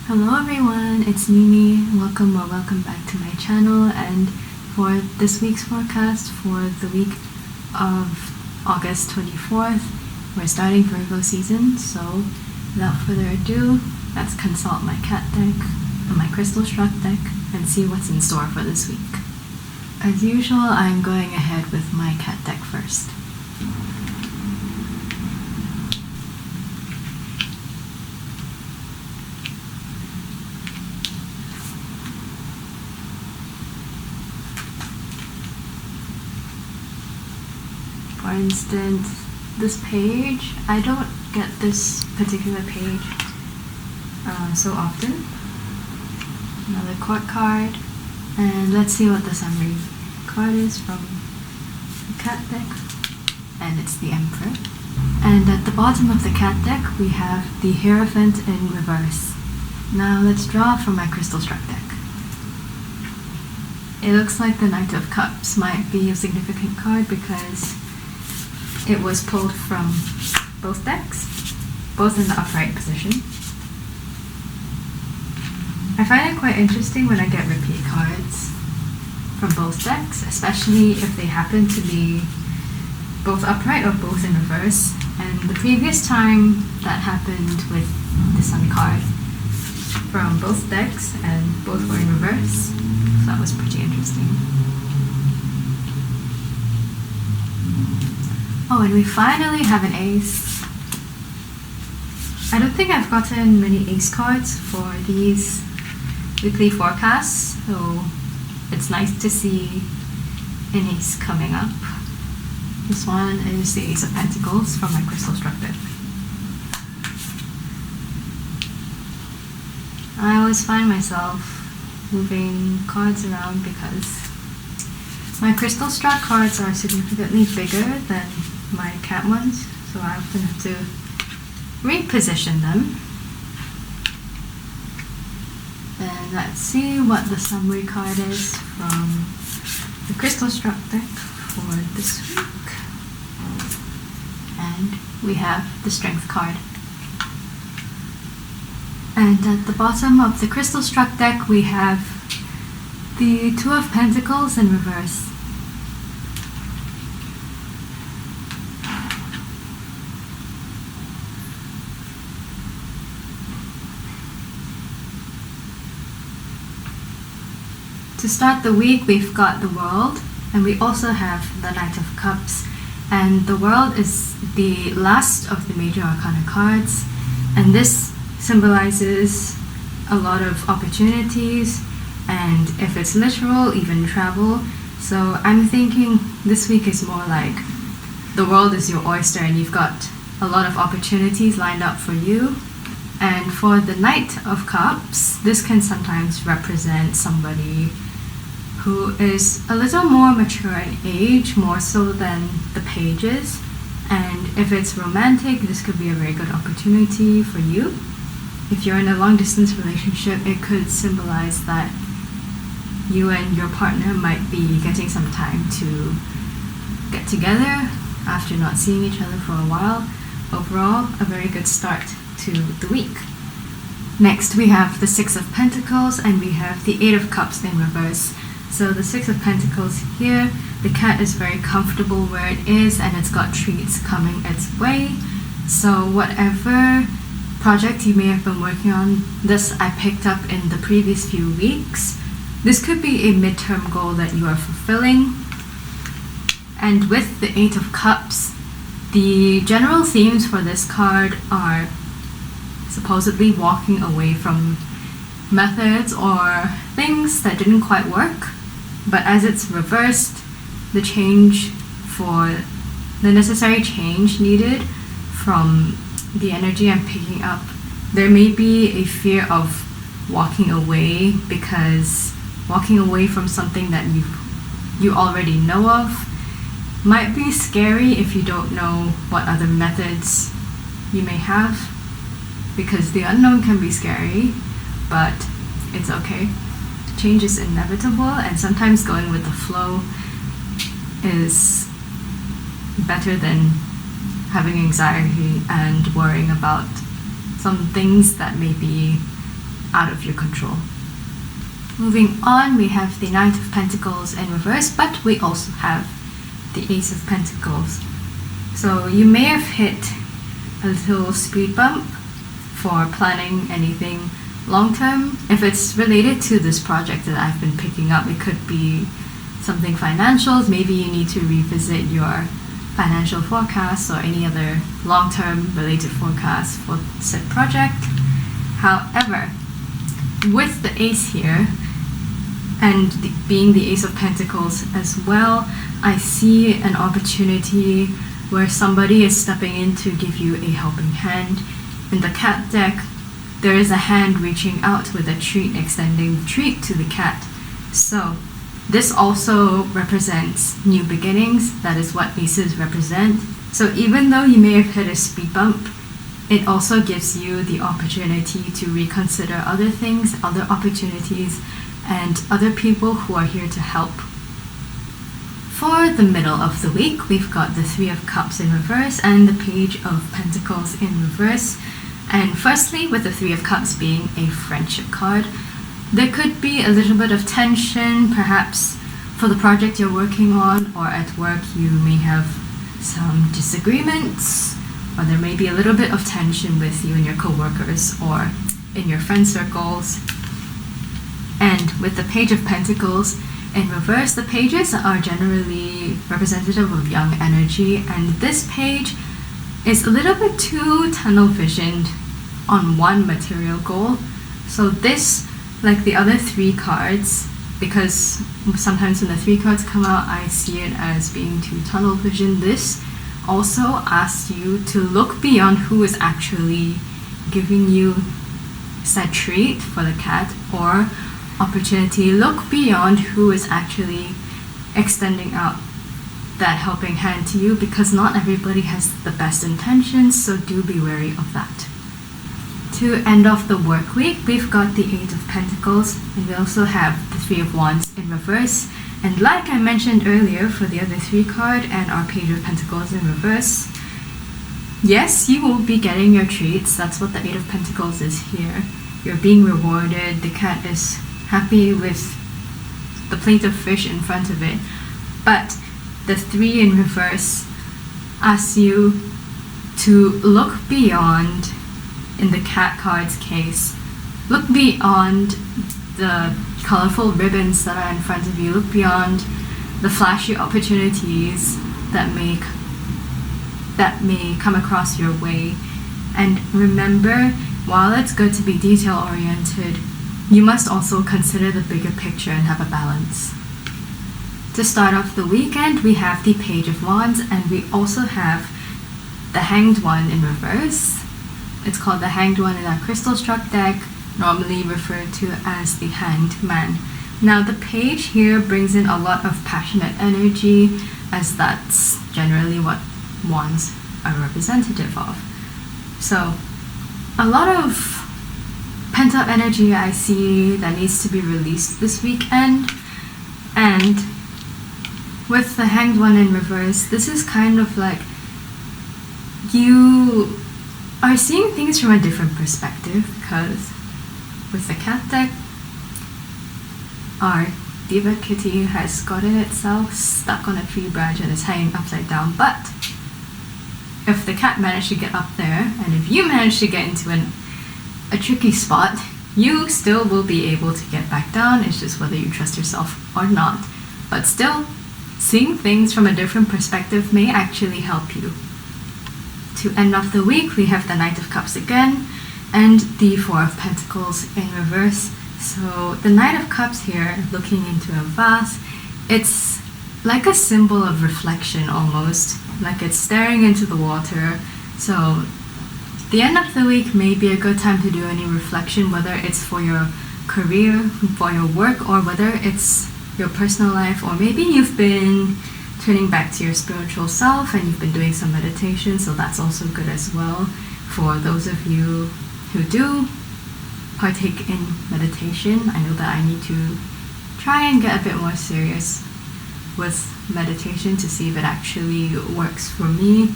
Hello everyone, it's mmneme. Welcome back to my channel, and for this week's forecast for the week of August 24th, we're starting Virgo season, so without further ado, let's consult my cat deck and my crystal struck deck and see what's in store for this week. As usual, I'm going ahead with my cat deck first. For instance, this page, I don't get this particular page so often. Another court card, and let's see what the summary card is from the cat deck, and it's the Emperor. And at the bottom of the cat deck, we have the Hierophant in reverse. Now let's draw from my crystal struck deck. It looks like the Knight of Cups might be a significant card because it was pulled from both decks, both in the upright position. I find it quite interesting when I get repeat cards from both decks, especially if they happen to be both upright or both in reverse. And the previous time that happened with the Sun card from both decks and both were in reverse, so that was pretty interesting. Oh, and we finally have an ace. I don't think I've gotten many ace cards for these weekly forecasts, so it's nice to see an ace coming up. This one is the Ace of Pentacles from my crystal struck deck. I always find myself moving cards around because my crystal struck cards are significantly bigger than my cat ones, so I often have to reposition them. And let's see what the summary card is from the crystal struck deck for this week. And we have the Strength card. And at the bottom of the crystal struck deck, we have the Two of Pentacles in reverse. To start the week, we've got the World, and we also have the Knight of Cups. And the World is the last of the major arcana cards, and this symbolizes a lot of opportunities, and if it's literal, even travel. So I'm thinking this week is more like the world is your oyster and you've got a lot of opportunities lined up for you. And for the Knight of Cups, this can sometimes represent somebody who is a little more mature in age, more so than the pages. And if it's romantic, this could be a very good opportunity for you. If you're in a long distance relationship, it could symbolize that you and your partner might be getting some time to get together after not seeing each other for a while. Overall, a very good start to the week. Next, we have the Six of Pentacles, and we have the Eight of Cups in reverse. So the Six of Pentacles here, the cat is very comfortable where it is and it's got treats coming its way. So whatever project you may have been working on, this I picked up in the previous few weeks. This could be a midterm goal that you are fulfilling. And with the Eight of Cups, the general themes for this card are supposedly walking away from methods or things that didn't quite work. But as it's reversed, the necessary change needed from the energy I'm picking up, there may be a fear of walking away, because walking away from something that you already know of might be scary if you don't know what other methods you may have, because the unknown can be scary, but it's okay. Change is inevitable, and sometimes going with the flow is better than having anxiety and worrying about some things that may be out of your control. Moving on, we have the Knight of Pentacles in reverse, but we also have the Ace of Pentacles. So you may have hit a little speed bump for planning anything long term. If it's related to this project that I've been picking up, it could be something financials. Maybe you need to revisit your financial forecasts or any other long term related forecasts for said project. However, with the Ace here, and being the Ace of Pentacles as well, I see an opportunity where somebody is stepping in to give you a helping hand. In the cat deck, there is a hand reaching out with a treat, extending the treat to the cat. So this also represents new beginnings. That is what aces represent. So even though you may have hit a speed bump, it also gives you the opportunity to reconsider other things, other opportunities, and other people who are here to help. For the middle of the week, we've got the Three of Cups in reverse and the Page of Pentacles in reverse. And firstly, with the Three of Cups being a friendship card, there could be a little bit of tension, perhaps for the project you're working on, or at work you may have some disagreements, or there may be a little bit of tension with you and your co-workers or in your friend circles. And with the Page of Pentacles in reverse, the pages are generally representative of young energy, and this page is a little bit too tunnel visioned on one material goal. So this, like the other three cards, because sometimes when the three cards come out, I see it as being too tunnel vision. This also asks you to look beyond who is actually giving you said treat for the cat or opportunity. Look beyond who is actually extending out that helping hand to you, because not everybody has the best intentions, so do be wary of that. To end off the work week, we've got the Eight of Pentacles, and we also have the Three of Wands in reverse. And like I mentioned earlier for the other three card and our Page of Pentacles in reverse, yes, you will be getting your treats. That's what the Eight of Pentacles is here. You're being rewarded. The cat is happy with the plate of fish in front of it. But the Three in reverse asks you to look beyond, in the cat card's case, look beyond the colorful ribbons that are in front of you. Look beyond the flashy opportunities that may come across your way. And remember, while it's good to be detail-oriented, you must also consider the bigger picture and have a balance. To start off the weekend, we have the Page of Wands, and we also have the Hanged One in reverse. It's called the Hanged One in our Crystal Struck deck, normally referred to as the Hanged Man. Now the page here brings in a lot of passionate energy, as that's generally what wands are representative of. So a lot of pent-up energy I see that needs to be released this weekend. And with the Hanged One in reverse, this is kind of like you are seeing things from a different perspective, because with the cat deck, our Diva Kitty has gotten itself stuck on a tree branch and is hanging upside down. But if the cat managed to get up there, and if you manage to get into a tricky spot, you still will be able to get back down. It's just whether you trust yourself or not. But still, seeing things from a different perspective may actually help you. To end off the week, we have the Knight of Cups again, and the Four of Pentacles in reverse. So the Knight of Cups here, looking into a vase, it's like a symbol of reflection almost, like it's staring into the water. So the end of the week may be a good time to do any reflection, whether it's for your career, for your work, or whether it's your personal life, or maybe you've been turning back to your spiritual self and you've been doing some meditation, so that's also good as well for those of you who do partake in meditation. I know that I need to try and get a bit more serious with meditation to see if it actually works for me.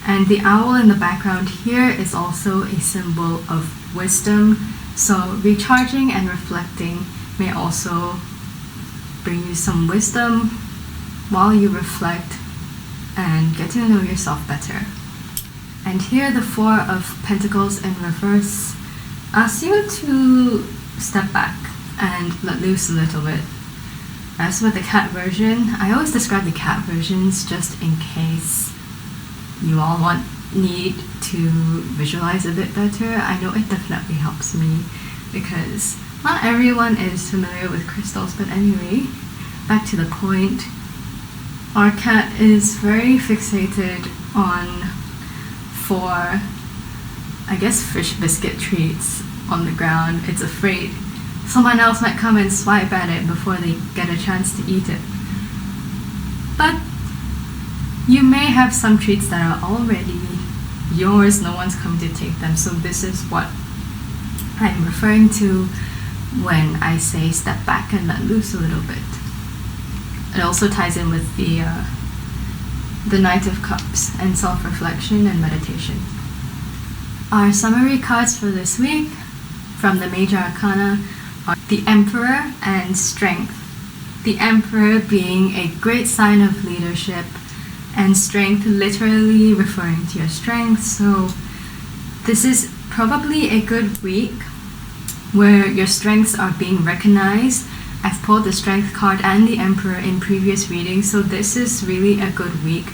And the owl in the background here is also a symbol of wisdom So recharging and reflecting may also bring you some wisdom while you reflect and get to know yourself better. And here the Four of Pentacles in reverse asks you to step back and let loose a little bit. As with the cat version, I always describe the cat versions just in case you all need to visualize a bit better. I know it definitely helps me because not everyone is familiar with crystals, but anyway, back to the point. Our cat is very fixated on 4, I guess, fish biscuit treats on the ground. It's afraid someone else might come and swipe at it before they get a chance to eat it. But you may have some treats that are already yours, no one's come to take them. So this is what I'm referring to when I say step back and let loose a little bit. It also ties in with the Knight of Cups and self-reflection and meditation. Our summary cards for this week from the Major Arcana are the Emperor and Strength. The Emperor being a great sign of leadership, and strength literally referring to your strength. So this is probably a good week where your strengths are being recognized. I've pulled the Strength card and the Emperor in previous readings, so this is really a good week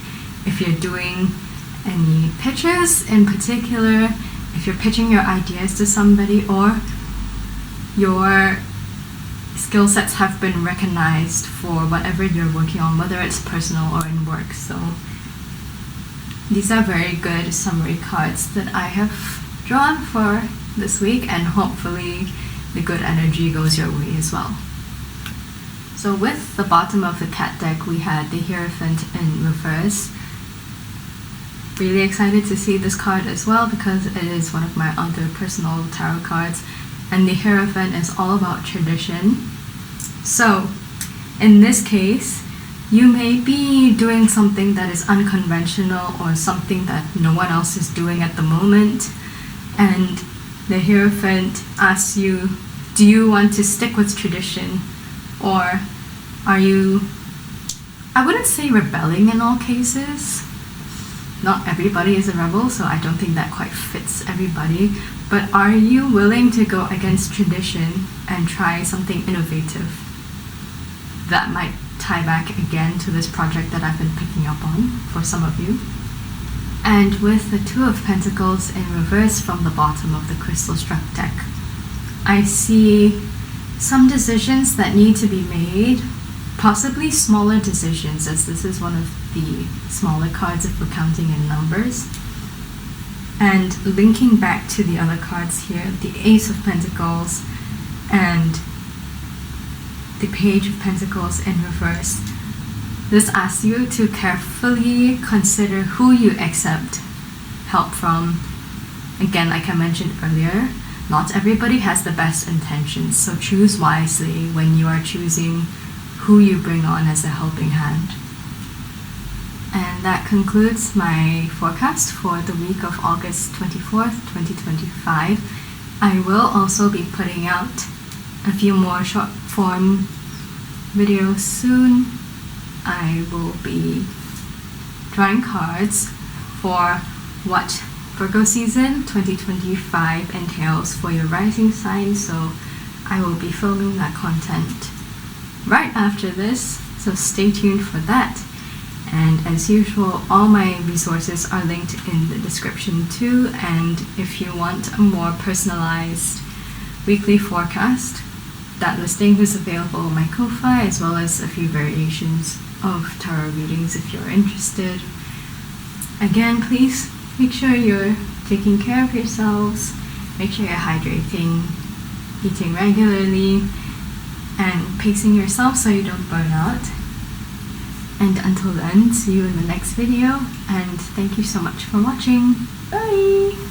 if you're doing any pitches in particular, if you're pitching your ideas to somebody, or your skill sets have been recognized for whatever you're working on, whether it's personal or in work. So these are very good summary cards that I have drawn for this week, and hopefully the good energy goes your way as well. So with the bottom of the cat deck, we had the Hierophant in reverse. Really excited to see this card as well because it is one of my other personal tarot cards, and the Hierophant is all about tradition. So in this case, you may be doing something that is unconventional or something that no one else is doing at the moment, and the Hierophant asks you, do you want to stick with tradition, or are you, I wouldn't say rebelling in all cases. Not everybody is a rebel, so I don't think that quite fits everybody, but are you willing to go against tradition and try something innovative that might tie back again to this project that I've been picking up on for some of you? And with the Two of Pentacles in reverse from the bottom of the Crystal Struck deck, I see some decisions that need to be made, possibly smaller decisions, as this is one of the smaller cards if we're counting in numbers. And linking back to the other cards here, the Ace of Pentacles and the Page of Pentacles in reverse, this asks you to carefully consider who you accept help from. Again, like I mentioned earlier, not everybody has the best intentions, so choose wisely when you are choosing who you bring on as a helping hand. And that concludes my forecast for the week of August 24th, 2025. I will also be putting out a few more short form videos soon. I will be drawing cards for what Virgo season 2025 entails for your rising sign, so I will be filming that content right after this, so stay tuned for that. And as usual, all my resources are linked in the description too, and if you want a more personalized weekly forecast, that listing is available on my Ko-Fi, as well as a few variations of tarot readings if you're interested. Again, please make sure you're taking care of yourselves, make sure you're hydrating, eating regularly, and pacing yourself so you don't burn out. And until then, see you in the next video, and thank you so much for watching. Bye!